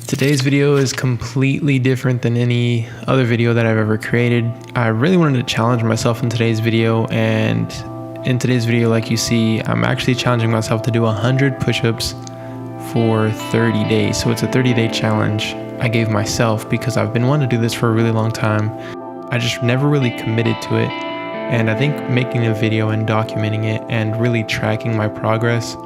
Today's video is completely different than any other video that I've ever created. I really wanted to challenge myself in today's video, and in today's video, like you see, I'm actually challenging myself to do 100 push-ups for 30 days. So it's a 30-day challenge I gave myself because I've been wanting to do this for a really long time. I just never really committed to it. And I think making a video and documenting it and really tracking my progress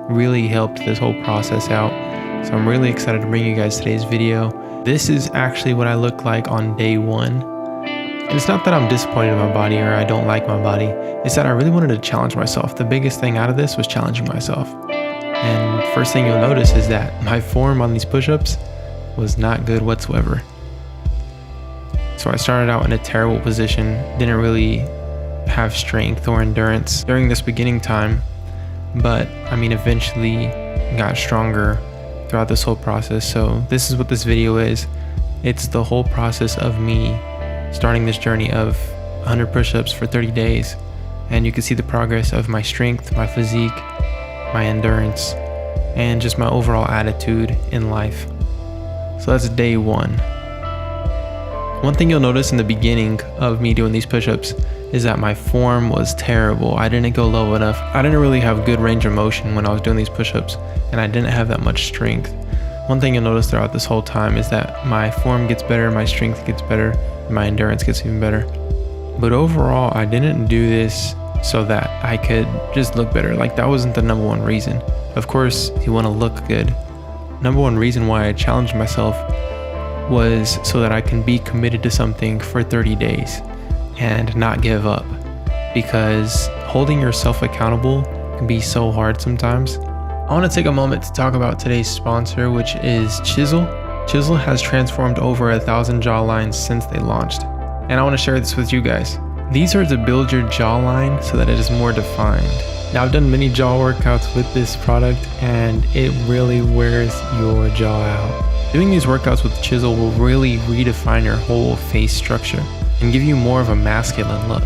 really helped this whole process out. So I'm really excited to bring you guys today's video. This is actually what I look like on day one. And it's not that I'm disappointed in my body or I don't like my body. It's that I really wanted to challenge myself. The biggest thing out of this was challenging myself. And first thing you'll notice is that my form on these push-ups was not good whatsoever. So I started out in a terrible position, didn't really have strength or endurance during this beginning time. But I mean, eventually got stronger throughout this whole process. So this is what this video is. It's the whole process of me starting this journey of 100 push-ups for 30 days. And you can see the progress of my strength, my physique, my endurance, and just my overall attitude in life. So that's day one. One thing you'll notice in the beginning of me doing these push-ups is that my form was terrible. I didn't go low enough. I didn't really have good range of motion when I was doing these push-ups, and I didn't have that much strength. One thing you'll notice throughout this whole time is that my form gets better, my strength gets better, and my endurance gets even better. But overall, I didn't do this so that I could just look better. Like, that wasn't the number one reason. Of course, you want to look good. Number one reason why I challenged myself was so that I can be committed to something for 30 days and not give up, because holding yourself accountable can be so hard sometimes. I want to take a moment to talk about today's sponsor, which is Chisel. Chisel has transformed over 1,000 jawlines since they launched, and I want to share this with you guys. These are to build your jawline so that it is more defined. Now, I've done many jaw workouts with this product, and it really wears your jaw out. Doing these workouts with Chisel will really redefine your whole face structure and give you more of a masculine look.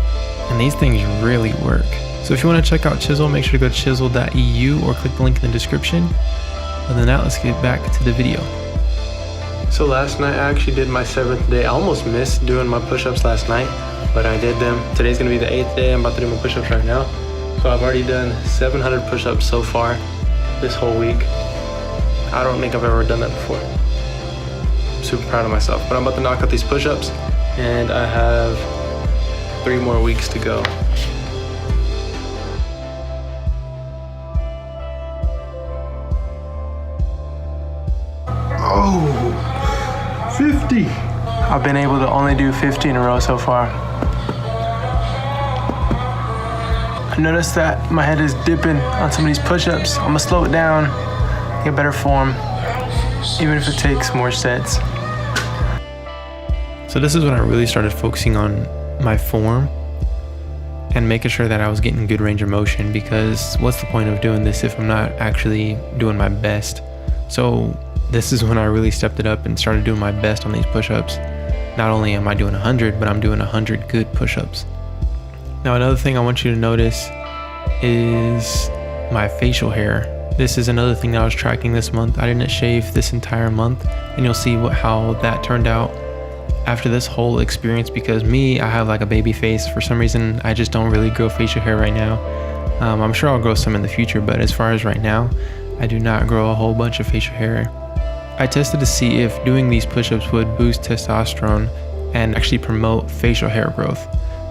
And these things really work. So if you want to check out Chisel, make sure to go to chisel.eu or click the link in the description. Other than that, let's get back to the video. So last night I actually did my 7th day. I almost missed doing my push-ups last night, but I did them. Today's gonna be the 8th day. I'm about to do my push-ups right now. So I've already done 700 push-ups so far this whole week. I don't think I've ever done that before. I'm super proud of myself, but I'm about to knock out these push-ups, and I have 3 more weeks to go. Oh, 50. I've been able to only do 50 in a row so far. I noticed that my head is dipping on some of these push-ups. I'm gonna slow it down, get better form, even if it takes more sets. So this is when I really started focusing on my form and making sure that I was getting good range of motion, because what's the point of doing this if I'm not actually doing my best? So this is when I really stepped it up and started doing my best on these push-ups. Not only am I doing 100, but I'm doing 100 good push-ups. Now, another thing I want you to notice is my facial hair. This is another thing that I was tracking this month. I didn't shave this entire month, and you'll see how that turned out after this whole experience, because I have like a baby face. For some reason, I just don't really grow facial hair right now. I'm sure I'll grow some in the future, but as far as right now, I do not grow a whole bunch of facial hair. I tested to see if doing these push-ups would boost testosterone and actually promote facial hair growth.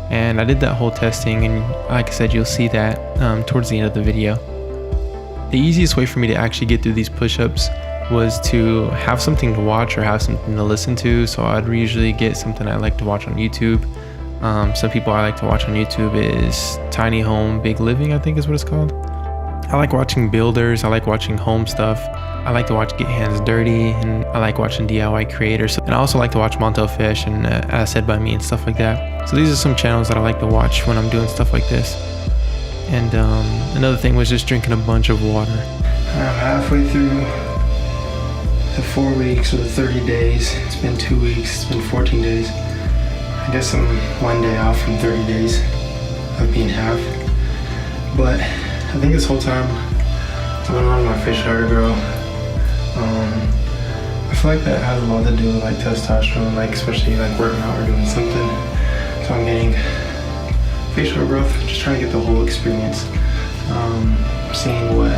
And I did that whole testing, and like I said, you'll see that towards the end of the video. The easiest way for me to actually get through these push-ups was to have something to watch or have something to listen to. So I'd usually get something I like to watch on YouTube. Some people I like to watch on YouTube is Tiny Home Big Living, I think is what it's called. I like watching builders, I like watching home stuff. I like to watch Get Hands Dirty, and I like watching DIY creators. And I also like to watch Montel Fish and As Said By Me and stuff like that. So these are some channels that I like to watch when I'm doing stuff like this. And another thing was just drinking a bunch of water. I'm halfway through the 4 weeks or the 30 days. It's been 2 weeks, it's been 14 days. I guess I'm 1 day off from 30 days of being half. But I think this whole time I've been wanting my facial hair to grow. I feel like that has a lot to do with like testosterone, like especially like working out or doing something. So I'm getting facial growth, just trying to get the whole experience. Seeing what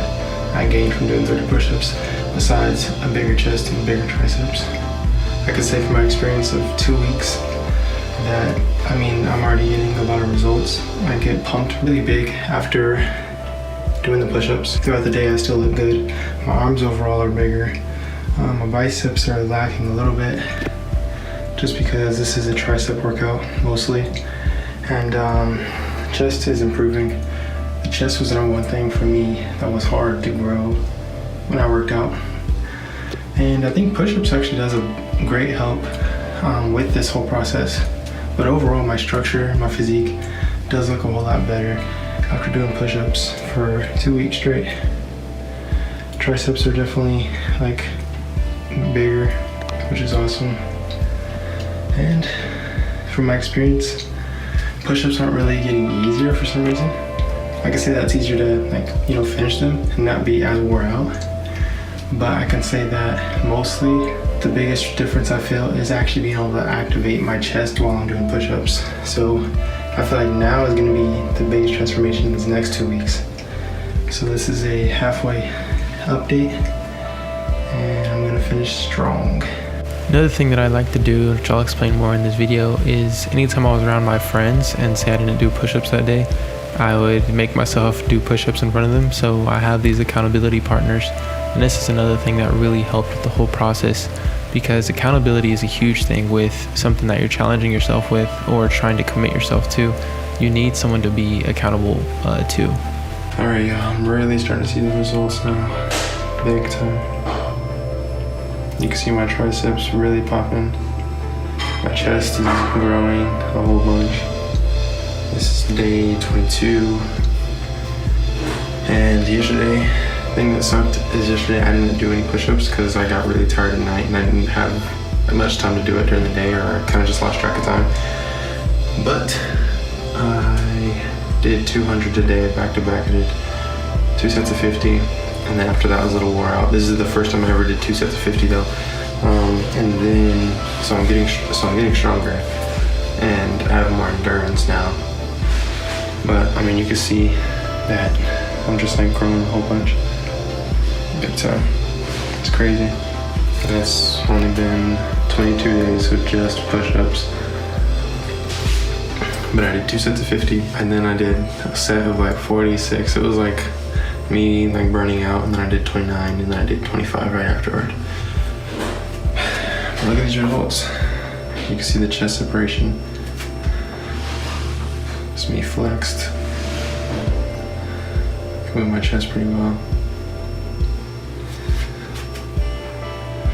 I gained from doing 30 push-ups besides a bigger chest and bigger triceps. I could say from my experience of 2 weeks that, I'm already getting a lot of results. I get pumped really big after doing the push-ups. Throughout the day I still look good. My arms overall are bigger. My biceps are lacking a little bit just because this is a tricep workout mostly. And chest is improving. The chest was the number one thing for me that was hard to grow when I worked out. And I think push-ups actually does a great help with this whole process. But overall, my structure, my physique does look a whole lot better after doing push-ups for 2 weeks straight. Triceps are definitely like bigger, which is awesome. And from my experience, push-ups aren't really getting easier for some reason. I can say that it's easier to finish them and not be as wore out. But I can say that mostly the biggest difference I feel is actually being able to activate my chest while I'm doing push-ups. So I feel like now is gonna be the biggest transformation in these next 2 weeks. So this is a halfway update and I'm gonna finish strong. Another thing that I like to do, which I'll explain more in this video, is anytime I was around my friends and say I didn't do push-ups that day, I would make myself do push-ups in front of them. So I have these accountability partners. And this is another thing that really helped with the whole process, because accountability is a huge thing with something that you're challenging yourself with or trying to commit yourself to. You need someone to be accountable to. All right, y'all, I'm really starting to see the results now, big time. You can see my triceps really popping. My chest is growing a whole bunch. This is day 22. And yesterday, the thing that sucked is yesterday I didn't do any push-ups because I got really tired at night and I didn't have much time to do it during the day, or I kind of just lost track of time. But I did 200 today back to back. I did 2 sets of 50, and then after that I was a little wore out. This is the first time I ever did 2 sets of 50 though. And then so I'm getting stronger and I have more endurance now. But you can see that I'm just like growing a whole bunch. Big time. It's crazy. And it's only been 22 days of just push-ups. But I did 2 sets of 50 and then I did a set of like 46. It was like me like burning out, and then I did 29 and then I did 25 right afterward. But look at these results. You can see the chest separation. It's me flexed. I can move my chest pretty well.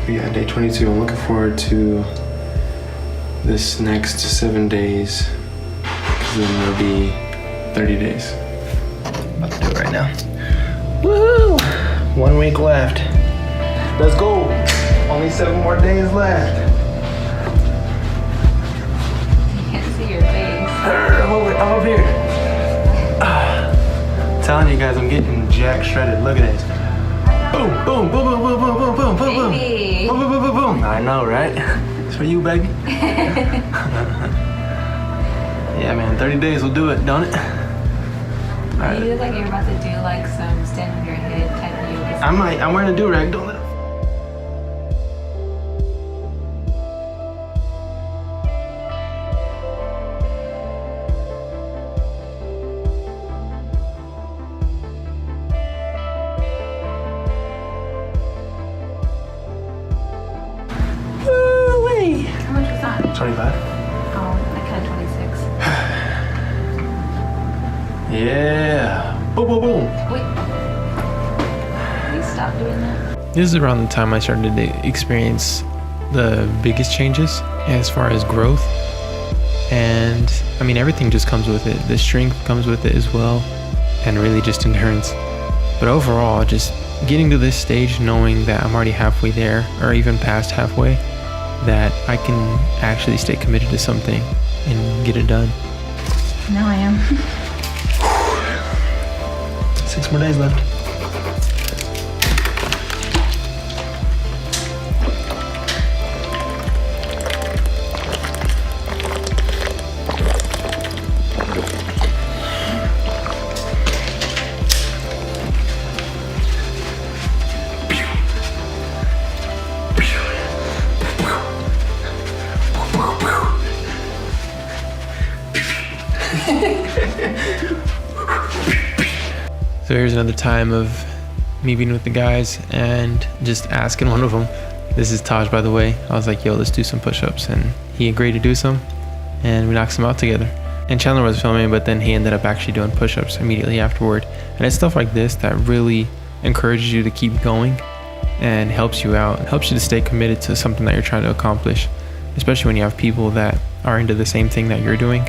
But yeah, day 22. I'm looking forward to this next 7 days, because then it'll be 30 days. I'm about to do it right now. Woo! 1 week left. Let's go. Only 7 more days left. You can't see your face. I'm up here. Telling you guys, I'm getting jack shredded. Look at this. Boom, boom, boom, boom, boom, boom, boom, boom, boom, boom. Baby. Boom, boom, boom, boom, boom. I know, right? It's for you, baby. Yeah, man, 30 days will do it, don't it? All right. You look like you're about to do like some stand on your head type of yoga. I'm wearing a do-rag, don't let it. How much was that? 25. Oh, I cut 26. Yeah. Boom, boom, boom. Wait. Please stop doing that. This is around the time I started to experience the biggest changes as far as growth. And everything just comes with it. The strength comes with it as well, and really just endurance. But overall, just getting to this stage, knowing that I'm already halfway there, or even past halfway, that I can actually stay committed to something and get it done. Now I am. 6 more days left. So here's another time of me being with the guys and just asking one of them. This is Taj, by the way. I was like, yo, let's do some push-ups, and he agreed to do some, and we knocked some out together. And Chandler was filming, but then he ended up actually doing push-ups immediately afterward. And it's stuff like this that really encourages you to keep going and helps you out. It helps you to stay committed to something that you're trying to accomplish, especially when you have people that are into the same thing that you're doing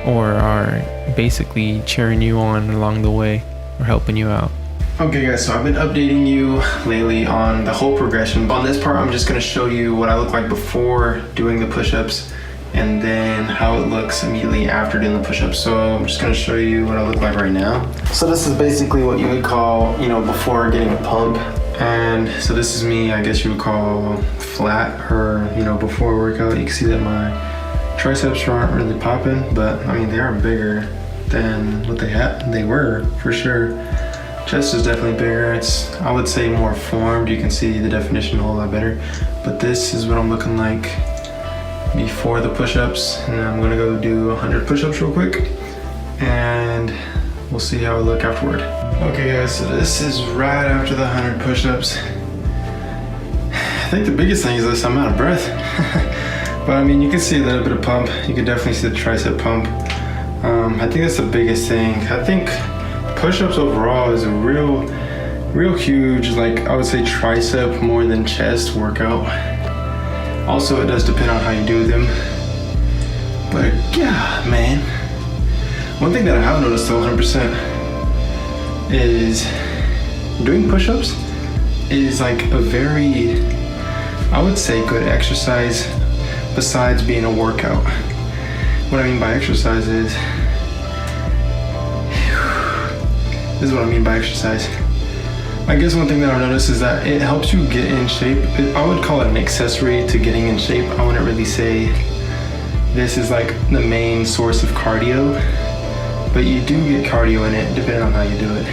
or are basically cheering you on along the way or helping you out. Okay guys, so I've been updating you lately on the whole progression. On this part, I'm just gonna show you what I look like before doing the push-ups and then how it looks immediately after doing the push-ups. So I'm just gonna show you what I look like right now. So this is basically what you would call, before getting a pump. And so this is me, I guess you would call flat, or before workout. You can see that my triceps aren't really popping, but I mean, they are bigger than what they were for sure. Chest is definitely bigger. It's, I would say, more formed. You can see the definition a whole lot better. But this is what I'm looking like before the push-ups. And I'm gonna go do 100 push-ups real quick, and we'll see how I look afterward. Okay guys, so this is right after the 100 push-ups. I think the biggest thing is this, I'm out of breath. But I mean, you can see a little bit of pump. You can definitely see the tricep pump. I think that's the biggest thing. I think push-ups overall is a real huge, like I would say, tricep more than chest workout. Also, it does depend on how you do them. But yeah, man. One thing that I have noticed though 100% is doing push-ups is like a very, I would say, good exercise besides being a workout. What I mean by exercise is, this is what I mean by exercise. I guess one thing that I've noticed is that it helps you get in shape. I would call it an accessory to getting in shape. I wouldn't really say this is like the main source of cardio, but you do get cardio in it depending on how you do it.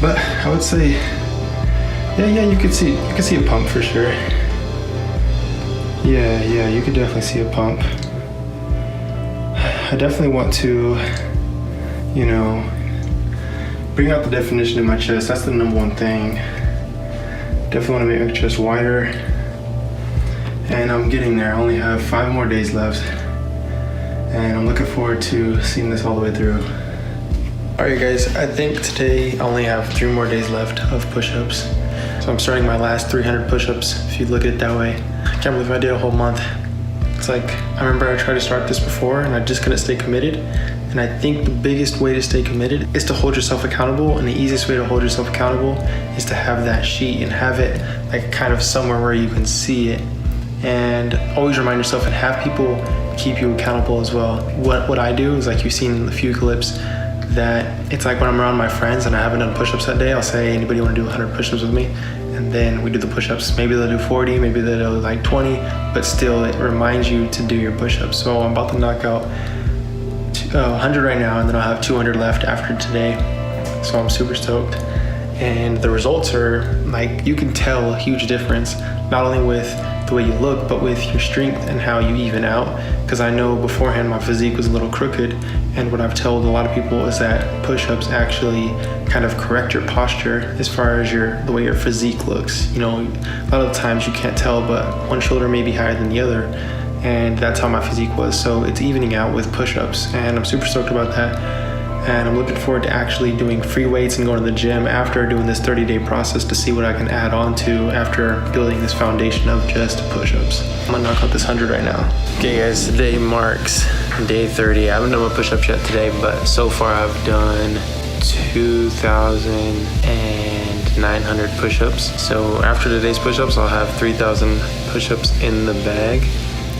But I would say, yeah, you can see a pump for sure. Yeah, you could definitely see a pump. I definitely want to, bring out the definition in my chest. That's the number one thing. Definitely want to make my chest wider. And I'm getting there. I only have 5 more days left. And I'm looking forward to seeing this all the way through. Alright guys, I think today I only have 3 more days left of push-ups. So I'm starting my last 300 push-ups, if you look at it that way. I can't believe I did a whole month. It's like, I remember I tried to start this before and I just couldn't stay committed. And I think the biggest way to stay committed is to hold yourself accountable. And the easiest way to hold yourself accountable is to have that sheet and have it like kind of somewhere where you can see it. And always remind yourself and have people keep you accountable as well. What I do is, like you've seen in a few clips, that it's like when I'm around my friends and I haven't done push-ups that day, I'll say, anybody want to do 100 push-ups with me? And then we do the push-ups. Maybe they'll do 40, maybe they'll do like 20, but still it reminds you to do your push-ups. So I'm about to knock out 100 right now, and then I'll have 200 left after today. So I'm super stoked. And the results are like, you can tell a huge difference, not only with the way you look, but with your strength and how you even out. Because I know beforehand my physique was a little crooked, and what I've told a lot of people is that push-ups actually kind of correct your posture as far as the way your physique looks. A lot of the times you can't tell, but one shoulder may be higher than the other, and that's how my physique was. So it's evening out with push-ups, and I'm super stoked about that. And I'm looking forward to actually doing free weights and going to the gym after doing this 30-day process to see what I can add on to after building this foundation of just push-ups. I'm gonna knock out this 100 right now. Okay guys, today marks day 30. I haven't done my push-ups yet today, but so far I've done 2,900 push-ups. So after today's push-ups, I'll have 3,000 push-ups in the bag.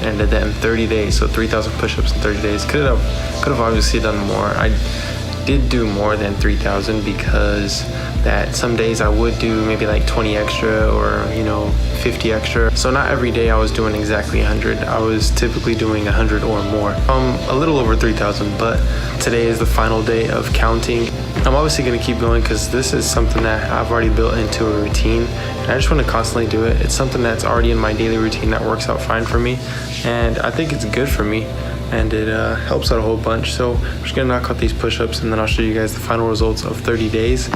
And I did that in 30 days, so 3,000 push-ups in 30 days. Could have obviously done more. I did do more than 3,000 because that some days I would do maybe like 20 extra or 50 extra. So not every day I was doing exactly 100. I was typically doing 100 or more. A little over 3,000, but today is the final day of counting. I'm obviously gonna keep going because this is something that I've already built into a routine, and I just want to constantly do it. It's something that's already in my daily routine that works out fine for me, and I think it's good for me. and it helps out a whole bunch. So I'm just gonna knock out these push-ups, and then I'll show you guys the final results of 30 days.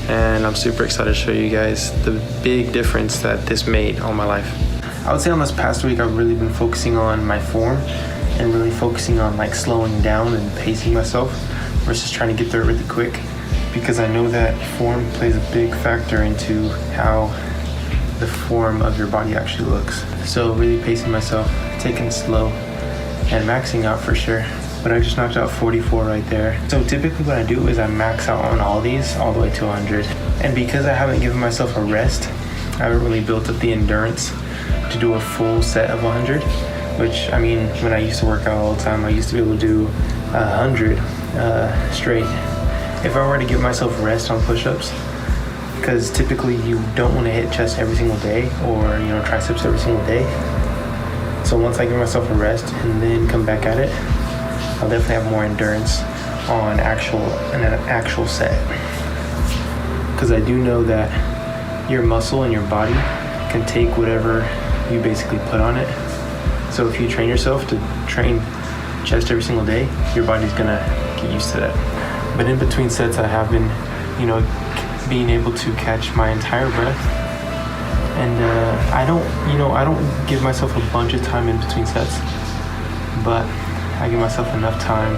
And I'm super excited to show you guys the big difference that this made on my life. I would say on this past week, I've really been focusing on my form and really focusing on like slowing down and pacing myself versus trying to get there really quick, because I know that form plays a big factor into how the form of your body actually looks. So really pacing myself, taking it slow, and maxing out for sure. But I just knocked out 44 right there. So typically what I do is I max out on all these all the way to 100. And because I haven't given myself a rest, I haven't really built up the endurance to do a full set of 100, which, I mean, when I used to work out all the time, I used to be able to do 100 straight. If I were to give myself a rest on push-ups, because typically you don't want to hit chest every single day, or triceps every single day. So once I give myself a rest and then come back at it, I'll definitely have more endurance on an actual set. Because I do know that your muscle and your body can take whatever you basically put on it. So if you train yourself to train chest every single day, your body's gonna get used to that. But in between sets, I have been, being able to catch my entire breath. And I don't give myself a bunch of time in between sets, but I give myself enough time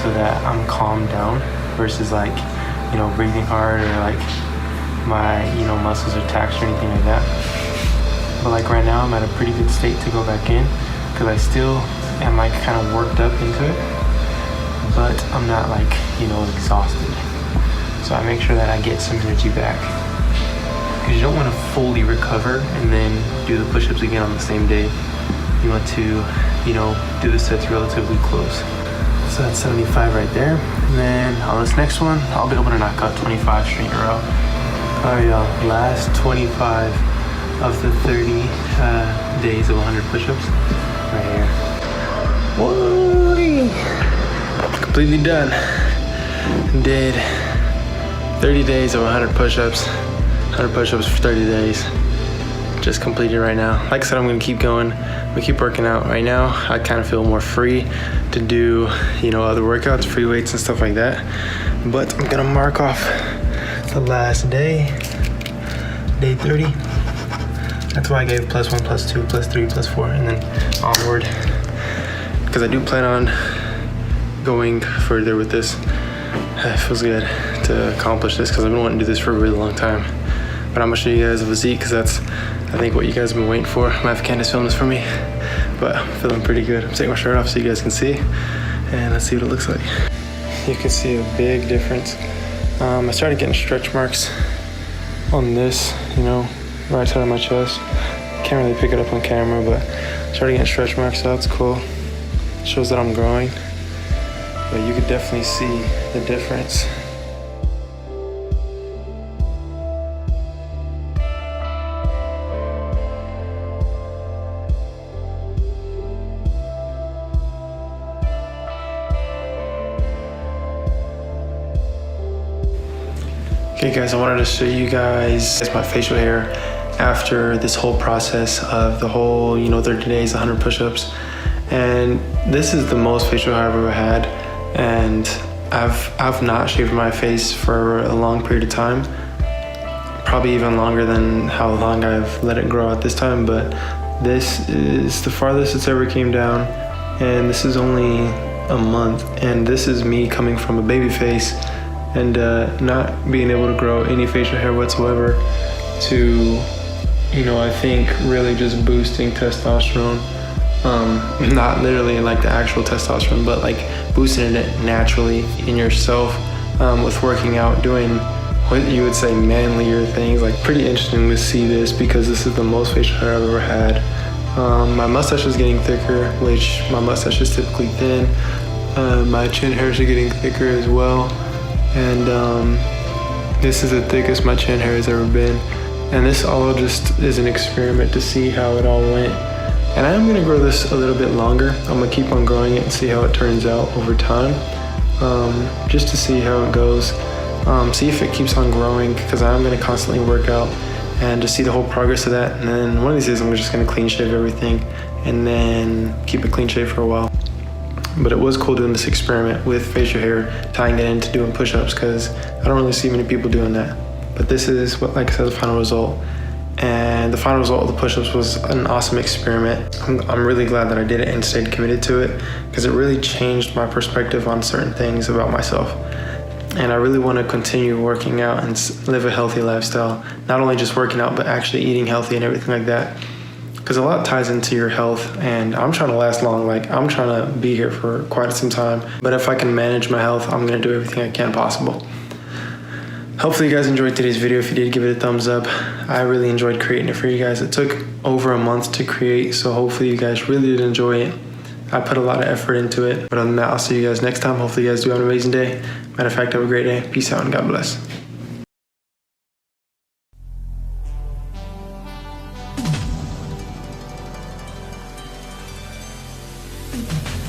so that I'm calmed down versus breathing hard, or like my muscles are taxed or anything like that. But like right now, I'm at a pretty good state to go back in, because I still am kind of worked up into it, but I'm not exhausted. So I make sure that I get some energy back, because you don't want to fully recover and then do the push-ups again on the same day. You want to do the sets relatively close. So that's 75 right there. And then on this next one, I'll be able to knock out 25 straight in a row. All right, y'all, last 25 of the 30 days of 100 push-ups right here. Whoa! Completely done. Did 30 days of 100 push-ups. 100 push-ups for 30 days. Just completed right now. Like I said, I'm gonna keep going. We keep working out. Right now, I kind of feel more free to do, other workouts, free weights and stuff like that. But I'm gonna mark off the last day, day 30. That's why I gave +1, +2, +3, +4, and then onward. Because I do plan on going further with this. It feels good to accomplish this, because I've been wanting to do this for a really long time. But I'm gonna show you guys a physique, because that's, I think, what you guys have been waiting for. My Candace filmed this for me, but I'm feeling pretty good. I'm taking my shirt off so you guys can see, and let's see what it looks like. You can see a big difference. I started getting stretch marks on this, right side of my chest. Can't really pick it up on camera, but I started getting stretch marks, so that's cool. It shows that I'm growing, but you could definitely see the difference. Okay guys, I wanted to show you guys my facial hair after this whole process of the whole, 30 days, 100 push-ups. And this is the most facial hair I've ever had. And I've not shaved my face for a long period of time. Probably even longer than how long I've let it grow at this time, but this is the farthest it's ever came down. And this is only a month. And this is me coming from a baby face and not being able to grow any facial hair whatsoever to, I think really just boosting testosterone. Not literally like the actual testosterone, but like boosting it naturally in yourself with working out, doing what you would say manlier things. Like, pretty interesting to see this, because this is the most facial hair I've ever had. My mustache is getting thicker, which my mustache is typically thin. My chin hairs are getting thicker as well. And this is the thickest my chin hair has ever been. And this all just is an experiment to see how it all went. And I am gonna grow this a little bit longer. I'm gonna keep on growing it and see how it turns out over time. Just to see how it goes. See if it keeps on growing, because I'm gonna constantly work out and just see the whole progress of that. And then one of these days I'm just gonna clean shave everything and then keep it clean shave for a while. But it was cool doing this experiment with facial hair, tying it into doing push-ups, because I don't really see many people doing that. But this is what, like I said, the final result. And the final result of the push-ups was an awesome experiment. I'm really glad that I did it and stayed committed to it, because it really changed my perspective on certain things about myself. And I really want to continue working out and live a healthy lifestyle. Not only just working out, but actually eating healthy and everything like that. Because a lot ties into your health, and I'm trying to last long. Like, I'm trying to be here for quite some time. But if I can manage my health, I'm going to do everything I can possible. Hopefully you guys enjoyed today's video. If you did, give it a thumbs up. I really enjoyed creating it for you guys. It took over a month to create, so hopefully you guys really did enjoy it. I put a lot of effort into it. But other than that, I'll see you guys next time. Hopefully you guys do have an amazing day. Matter of fact, have a great day. Peace out and God bless. Thank you.